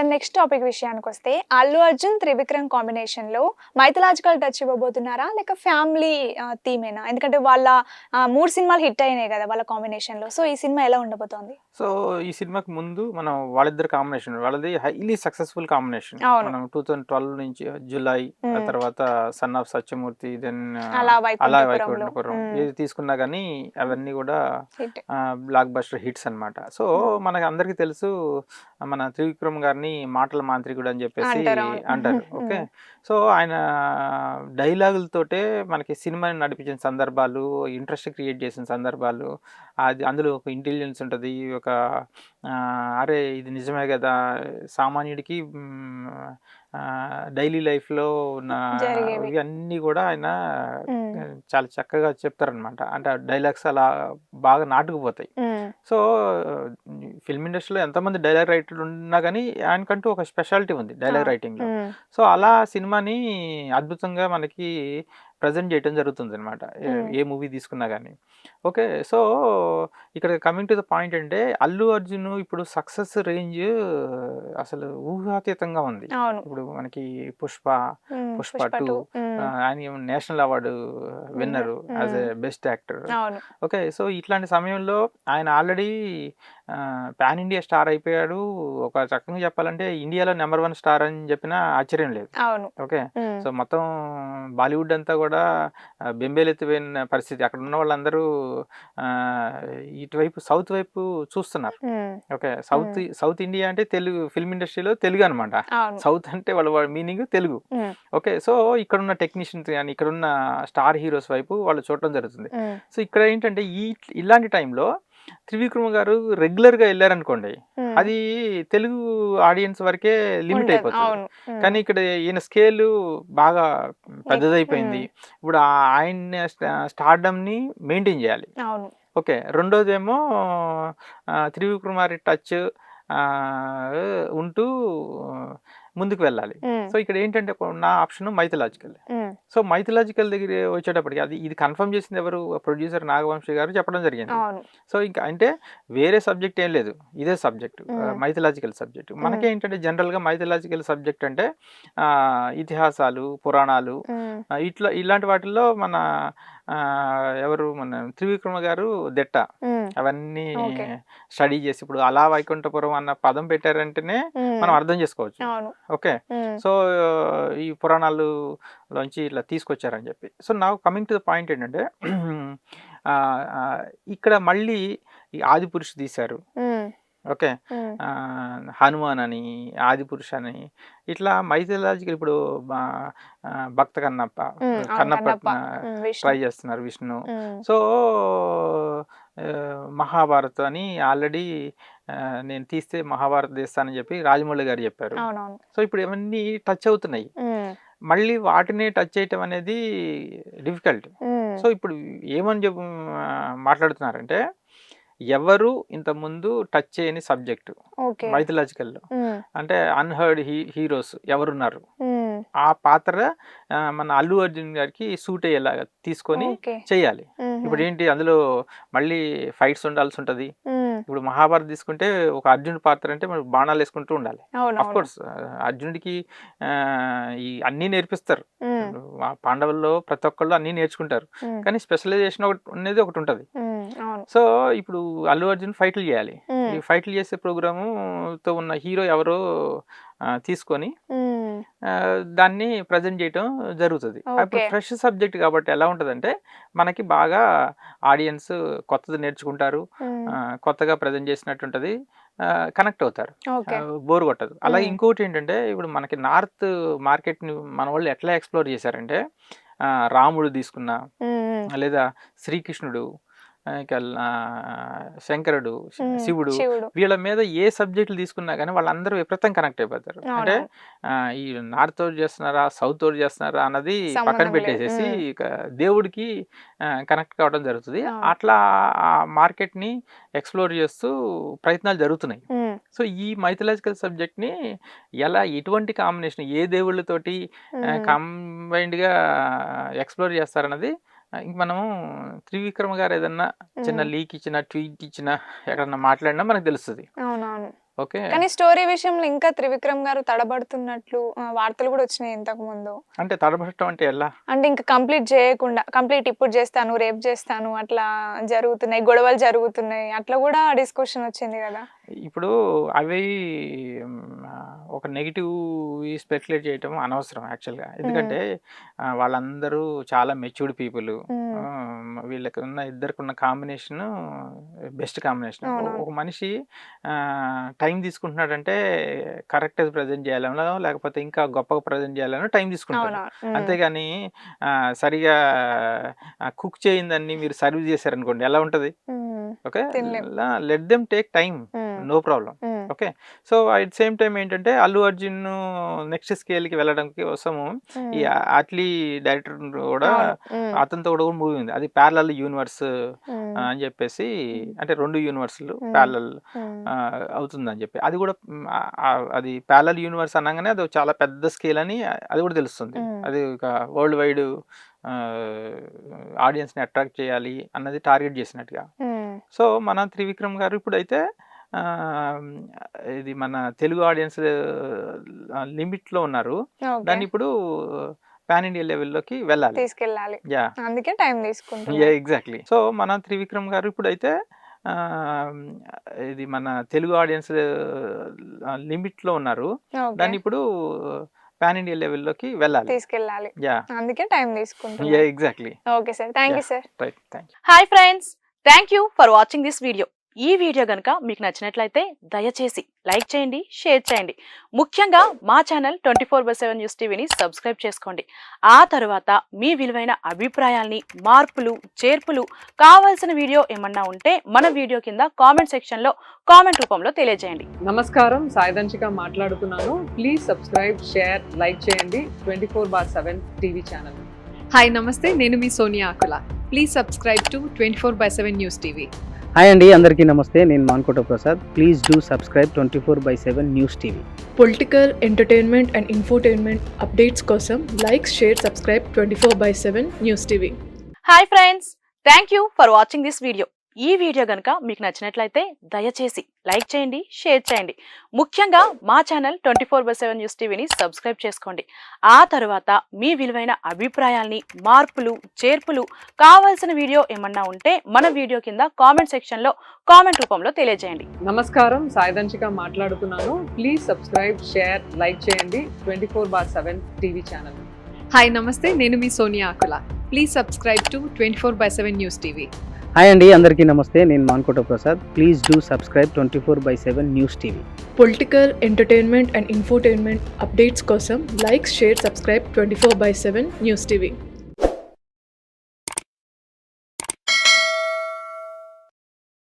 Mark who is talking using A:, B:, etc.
A: Sir next topic విషయానికి వస్తే Allu Arjun Trivikram combination లో మైథలాజికల్ టచ్ ఇవ్వబోతున్నారా లేక ఫ్యామిలీ థీమేనా? ఎందుకంటే వాళ్ళ 3 సినిమాలు హిట్ అయినాయి కదా వాళ్ళ కాంబినేషన్ లో. సో ఈ సినిమా ఎలా ఉండబోతోంది?
B: సో ఈ సినిమాకి ముందు మనం వాళ్ళిద్దరు కాంబినేషన్ వాళ్ళది హైలీ సక్సెస్ఫుల్ కాంబినేషన్.
A: అవును.
B: మనం 2012 నుంచి జూలై, ఆ తర్వాత సన్ ఆఫ్ సత్యమూర్తి, దెన్
A: అలా
B: అలా
A: వైకుంఠపురంలో
B: వైకుంఠపురం ఏది తీసుకున్నా కానీ అవన్నీ కూడా
A: హిట్.
B: బ్లాక్ బస్టర్ హిట్స్ అన్నమాట. సో మనకి అందరికీ తెలుసు మన త్రివిక్రమ్ గారిని మాటల మాంత్రికుడు అని చెప్పేసి
A: అంటారు, అవును.
B: అంటారు. ఓకే, సో ఆయన డైలాగులతోటే మనకి సినిమాని నడిపించిన సందర్భాలు, ఇంట్రెస్ట్ క్రియేట్ చేసిన సందర్భాలు, అది అందులో ఒక ఇంటెలిజెన్స్ ఉంటుంది, ఒక అరే ఇది నిజమే కదా, సామాన్యుడికి డైలీ లైఫ్లో ఉన్న
A: జరిగేవి.
B: ఇవన్నీ కూడా ఆయన చాలా చక్కగా చెప్తారనమాట. అంటే డైలాగ్స్ అలా బాగా నాటుకుపోతాయి. సో ఫిల్మ్ ఇండస్ట్రీలో ఎంతమంది డైలాగ్ రైటర్లు ఉన్నా కానీ ఆయనకంటూ ఒక స్పెషాలిటీ ఉంది డైలాగ్ రైటింగ్లో. సో అలా సినిమాని అద్భుతంగా మనకి ప్రజెంట్ చేయడం జరుగుతుంది అనమాట, ఏ మూవీ తీసుకున్నా కానీ. ఓకే, సో ఇక్కడ కమింగ్ టు ద పాయింట్ అంటే అల్లు అర్జున్ ఇప్పుడు సక్సెస్ రేంజ్ అసలు ఊహాతీతంగా ఉంది. ఇప్పుడు మనకి పుష్ప 2 ఆయన national award winner as a best actor. Okay, so ఇట్లాంటి సమయంలో ఆయన ఆల్రెడీ పాన్ ఇండియా స్టార్ అయిపోయాడు. ఒక రకంగా చెప్పాలంటే ఇండియాలో నెంబర్ 1 స్టార్ అని చెప్పినా ఆశ్చర్యం లేదు. ఓకే, సో మొత్తం బాలీవుడ్ అంతా కూడా బెంబేలెత్తిపోయిన పరిస్థితి. అక్కడ ఉన్న వాళ్ళందరూ ఇటువైపు సౌత్ వైపు చూస్తున్నారు. ఓకే, సౌత్ ఇండియా అంటే తెలుగు ఫిల్మ్ ఇండస్ట్రీలో తెలుగు అనమాట. సౌత్ అంటే వాళ్ళ మీనింగ్ తెలుగు. ఓకే, సో ఇక్కడున్న టెక్నీషియన్స్ కానీ ఇక్కడున్న స్టార్ హీరోస్ వైపు వాళ్ళు చూడటం జరుగుతుంది. సో ఇక్కడ ఏంటంటే ఇలాంటి టైంలో త్రివిక్రమ్ గారు రెగ్యులర్గా వెళ్ళారనుకోండి, అది తెలుగు ఆడియన్స్ వరకే లిమిట్ అయిపోతుంది. కానీ ఇక్కడ ఈయన స్కేల్ బాగా పెద్దదైపోయింది. ఇప్పుడు ఆయన స్టార్డమ్ని మెయింటైన్ చేయాలి. ఓకే, రెండోదేమో త్రివిక్రమ్ టచ్ ఉంటూ ముందుకు వెళ్ళాలి. సో ఇక్కడ ఏంటంటే నా ఆప్షన్ మైథలాజికల్. సో మైథలాజికల్ దగ్గర వచ్చేటప్పటికి ఇది కన్ఫర్మ్ చేసింది ఎవరు? ప్రొడ్యూసర్ నాగవంశీ గారు చెప్పడం జరిగింది. సో ఇంకా అంటే వేరే సబ్జెక్ట్ ఏం లేదు, ఇదే సబ్జెక్ట్, మైథలాజికల్ సబ్జెక్ట్. మనకేంటంటే జనరల్గా మైథలాజికల్ సబ్జెక్ట్ అంటే ఇతిహాసాలు, పురాణాలు, ఇలాంటి వాటిల్లో మన ఎవరు మన త్రివిక్రమ గారు దిట్ట. అవన్నీ స్టడీ చేసి ఇప్పుడు అలా వైకుంఠపురం అన్న పదం పెట్టారంటేనే మనం అర్థం చేసుకోవచ్చు. ఓకే, సో ఈ పురాణాలలోంచి ఇట్లా తీసుకొచ్చారని చెప్పి. సో నా కమింగ్ టు ద పాయింట్ ఏంటంటే ఇక్కడ మళ్ళీ ఈ ఆదిపురుషు తీశారు. ఓకే, హనుమాన్ అని, ఆదిపురుష్ అని, ఇట్లా మైథలాజికల్. ఇప్పుడు భక్త కన్నప్ప ట్రై చేస్తున్నారు విష్ణు. సో మహాభారత్ అని ఆల్రెడీ నేను తీస్తే మహాభారత్ తీస్తానని చెప్పి రాజమౌళి గారు చెప్పారు. సో ఇప్పుడు ఇవన్నీ టచ్ అవుతున్నాయి, మళ్ళీ వాటిని టచ్ చేయటం అనేది డిఫికల్ట్. సో ఇప్పుడు ఏమని మాట్లాడుతున్నారంటే ఎవరు ఇంతకుముందు టచ్ చేయని సబ్జెక్టు మైథలాజికల్లో, అంటే అన్హర్డ్ హీరోస్ ఎవరున్నారు, ఆ పాత్ర మన అల్లు అర్జున్ గారికి సూట్ అయ్యేలాగా తీసుకొని చేయాలి. ఇప్పుడు ఏంటి అందులో మళ్ళీ ఫైట్స్ ఉండాల్సి ఉంటుంది. ఇప్పుడు మహాభారత్ తీసుకుంటే ఒక అర్జునుడి పాత్ర అంటే మనం బాణాలు వేసుకుంటూ ఉండాలి. అఫ్ కోర్స్ అర్జునుడికి ఈ అన్నీ నేర్పిస్తారు, పాండవుల్లో ప్రతి ఒక్కళ్ళు అన్నీ నేర్చుకుంటారు, కానీ స్పెషలైజేషన్ అనేది ఒకటి ఉంటుంది. సో ఇప్పుడు అల్లు అర్జున్ ఫైట్లు చేయాలి. ఈ ఫైట్లు చేసే ప్రోగ్రాముతో ఉన్న హీరో ఎవరో తీసుకొని దాన్ని ప్రజెంట్ చేయటం జరుగుతుంది. ఇప్పుడు ఫ్రెష్ సబ్జెక్ట్ కాబట్టి ఎలా ఉంటుందంటే మనకి బాగా ఆడియన్స్ కొత్తది నేర్చుకుంటారు, కొత్తగా ప్రజెంట్ చేసినట్టు ఉంటుంది, కనెక్ట్ అవుతారు, బోర్ కొట్టదు. అలాగే ఇంకోటి ఏంటంటే ఇప్పుడు మనకి నార్త్ మార్కెట్ని మన వాళ్ళు ఎట్లా ఎక్స్ప్లోర్ చేశారంటే రాముడు తీసుకున్నా, లేదా శ్రీకృష్ణుడు, శంకరుడు, శివుడు, వీళ్ళ మీద ఏ సబ్జెక్టులు తీసుకున్నా కానీ వాళ్ళందరూ విపరీతం కనెక్ట్ అయిపోతారు. అంటే ఈ నార్త్ తోడు చేస్తున్నారా, సౌత్ తోడు చేస్తున్నారా అన్నది పక్కన పెట్టేసేసి దేవుడికి కనెక్ట్ కావడం జరుగుతుంది. అట్లా ఆ మార్కెట్ని ఎక్స్ప్లోర్ చేస్తూ ప్రయత్నాలు జరుగుతున్నాయి. సో ఈ మైథలాజికల్ సబ్జెక్ట్ని ఎలా, ఎటువంటి కాంబినేషన్, ఏ దేవుళ్ళతోటి కంబైన్డ్గా ఎక్స్ప్లోర్ చేస్తారన్నది ఇంక మనము త్రివిక్రమ గారు ఏదన్నా చిన్న లీక్ ఇచ్చిన, ట్వీట్ ఇచ్చిన, ఎక్కడన్నా మాట్లాడినా మనకు తెలుస్తుంది. ఓకే.
A: కానీ స్టోరీ విషయంలో ఇంకా త్రివిక్రమ్ గారు తడబడుతున్నట్లు వార్తలు కూడా వచ్చినాయి ఇంతకు ముందు.
B: అంటే తడబడటం అంటే ఎలా?
A: అంటే ఇంకా కంప్లీట్ చేయకుండా, కంప్లీట్ ఇప్పుడు చేస్తాను, రేపు చేస్తాను అట్లా జరుగుతున్నాయి, గొడవలు జరుగుతున్నాయి, అట్లా కూడా డిస్కషన్ వచ్చింది కదా.
B: ఇప్పుడు అవి ఒక నెగిటివ్ స్పెక్యులేట్ చేయటం అనవసరం యాక్చువల్గా. ఎందుకంటే వాళ్ళందరూ చాలా మెచ్యూర్డ్ పీపుల్. వీళ్ళకి ఇద్దరికి కాంబినేషన్ బెస్ట్ కాంబినేషన్. ఒక మనిషి టైం తీసుకుంటున్నాడంటే కరెక్ట్ ప్రజెంట్ చేయాలనో లేకపోతే ఇంకా గొప్పగా ప్రజెంట్ చేయాలనో టైం తీసుకుంటాడు. అంతేగాని సరిగా కుక్ చేయిందని మీరు సర్వ్ చేశారనుకోండి ఎలా ఉంటది? Okay, let them take time, no problem. Okay, so at same time ఏంటంటే అల్లు అర్జున్ నెక్స్ట్ స్కేల్ కి వెళ్ళడం కోసము ఈ అట్లీ డైరెక్టర్ కూడా అతనితో కూడా మూవీ ఉంది, అది ప్యారలల్ యూనివర్స్ అని చెప్పేసి, అంటే 2 యూనివర్స్లు ప్యారలల్ అవుతుందని చెప్పి, అది కూడా అది ప్యారలల్ యూనివర్స్ అనగానే అది చాలా పెద్ద స్కేల్ అని అది కూడా తెలుస్తుంది. అది ఒక వరల్డ్ వైడ్ ఆడియన్స్ ని అట్రాక్ట్ చేయాలి అన్నది టార్గెట్ చేసినట్టుగా. సో మన త్రివిక్రమ్ గారు ఇప్పుడైతే ఇది మన తెలుగు ఆడియన్స్ లిమిట్ లో ఉన్నారు, దాన్ని ఇప్పుడు పాన్ ఇండియా లెవెల్లోకి వెళ్ళాలి,
A: తీసుకెళ్ళాలి. అందుకే టైం తీసుకుంటాం.
B: ఎగ్జాక్ట్లీ. సో మన త్రివిక్రమ్ గారు ఇప్పుడైతే ఇది మన తెలుగు ఆడియన్స్ లిమిట్ లో ఉన్నారు, దాన్ని ఇప్పుడు పాన్ ఇండియా లెవెల్లోకి వెళ్ళాలి,
A: తీసుకెళ్ళాలి. అందుకే టైం తీసుకుంటాం.
B: Exactly.
A: Okay sir, thank you sir.
B: Right, thank you.
C: Hi friends, thank you for watching this video. ఈ వీడియో గనుక మీకు నచ్చినట్లయితే దయచేసి లైక్ చేయండి, షేర్ చేయండి. ముఖ్యంగా మా ఛానల్ 24/7 న్యూస్ టీవీని సబ్స్క్రైబ్ చేసుకోండి. ఆ తర్వాత మీ విలువైన అభిప్రాయాల్ని, మార్పులు, చేర్పులు, కావాల్సిన వీడియో ఏమన్నా ఉంటే మన వీడియో కింద కామెంట్ సెక్షన్లో కామెంట్ రూపంలో తెలియజేయండి.
D: నమస్కారం, సాయిదంచిక మాట్లాడుతున్నాను. ప్లీజ్ సబ్స్క్రైబ్, షేర్, లైక్ చేయండి 24/7 టీవీ ఛానల్.
E: హాయ్ నమస్తే, నేను మీ Sonia Akula. Please subscribe to 24/7 news TV.
F: Hi అండి, అందరికీ నమస్తే, నేను Mankota Prasad. Please do subscribe 24/7 news TV.
G: Political, entertainment and infotainment updates కోసం like, share, subscribe 24/7 news TV.
C: Hi friends, thank you for watching this video. ఈ video గనుక మీకు నచ్చినట్లయితే దయచేసి లైక్ చేయండి, షేర్ చేయండి. ముఖ్యంగా మా ఛానల్ 24/7 న్యూస్ టీవీని సబ్స్క్రైబ్ చేసుకోండి. ఆ తర్వాత మీ విలువైన అభిప్రాయాల్ని, మార్పులు, చేర్పులు, కావాల్సిన వీడియో ఏమన్నా ఉంటే మన వీడియో కింద కామెంట్ సెక్షన్లో కామెంట్ రూపంలో తెలియజేయండి.
D: నమస్కారం, సాయిదంచిక మాట్లాడుతున్నాను. ప్లీజ్ సబ్స్క్రైబ్, షేర్, లైక్ చేయండి 24/7 టీవీ ఛానల్.
E: హాయ్ నమస్తే, నేను మీ Sonia Akula. Please subscribe to 24/7 news TV.
F: Hi అండి, అందరికీ నమస్తే, నేను Mankota Prasad. Please do subscribe 24/7 news TV.
G: Political, entertainment and infotainment updates కోసం like, share, subscribe 24/7 news TV.